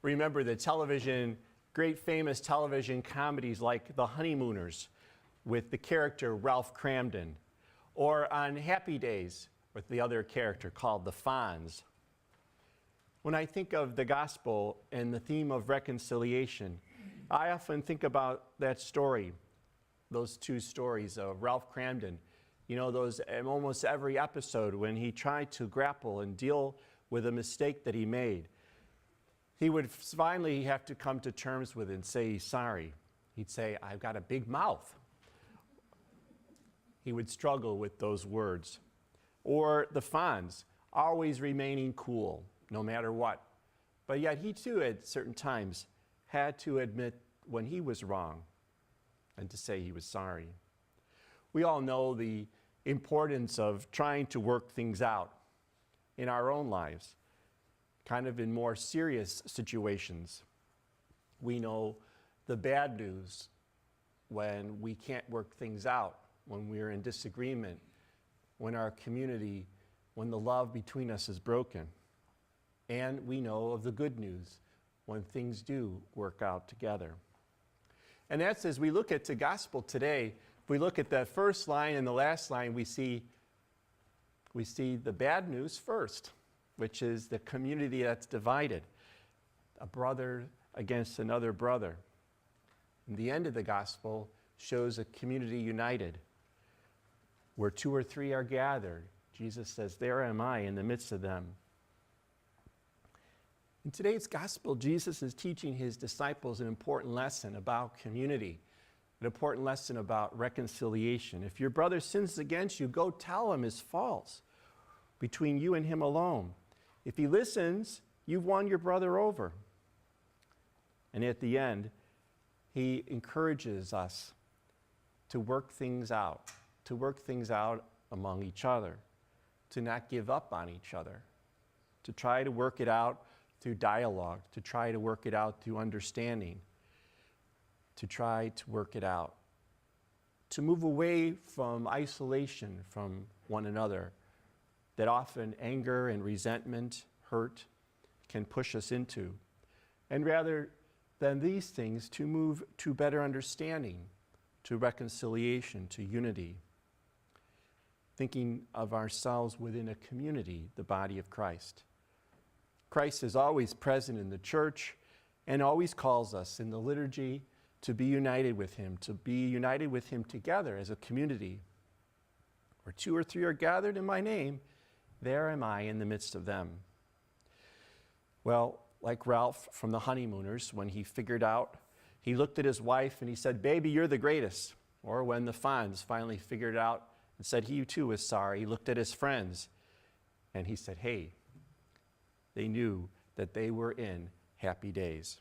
remember the great famous television comedies like The Honeymooners with the character Ralph Cramden, or on Happy Days with the other character called the Fonz. When I think of the gospel and the theme of reconciliation, I often think about that story, those two stories of Ralph Cramden. You know, those in almost every episode when he tried to grapple and deal with a mistake that he made, he would finally have to come to terms with it and say he's sorry. He'd say, "I've got a big mouth." He would struggle with those words. Or the Fonz, always remaining cool, no matter what. But yet he too, at certain times, had to admit when he was wrong and to say he was sorry. We all know the importance of trying to work things out in our own lives, kind of in more serious situations. We know the bad news when we can't work things out, when we're in disagreement, when our community, when the love between us is broken. And we know of the good news when things do work out together. And that's as we look at the gospel today, if we look at the first line and the last line, we see the bad news first, which is the community that's divided, a brother against another brother. And the end of the gospel shows a community united, where two or three are gathered. Jesus says, "There am I in the midst of them." In today's gospel, Jesus is teaching his disciples an important lesson about community, an important lesson about reconciliation. If your brother sins against you, go tell him his faults between you and him alone. If he listens, you've won your brother over. And at the end, he encourages us to work things out among each other, to not give up on each other, to try to work it out through dialogue, to try to work it out through understanding, to try to work it out, to move away from isolation from one another that often anger and resentment, hurt, can push us into. And rather than these things, to move to better understanding, to reconciliation, to unity, thinking of ourselves within a community, the body of Christ. Christ is always present in the church and always calls us in the liturgy to be united with him together as a community. Where two or three are gathered in my name, there am I in the midst of them. Well, like Ralph from the Honeymooners, when he looked at his wife and he said, "Baby, you're the greatest." Or when the Fonz finally figured out and said he too was sorry, he looked at his friends and he said, "Hey," they knew that they were in happy days.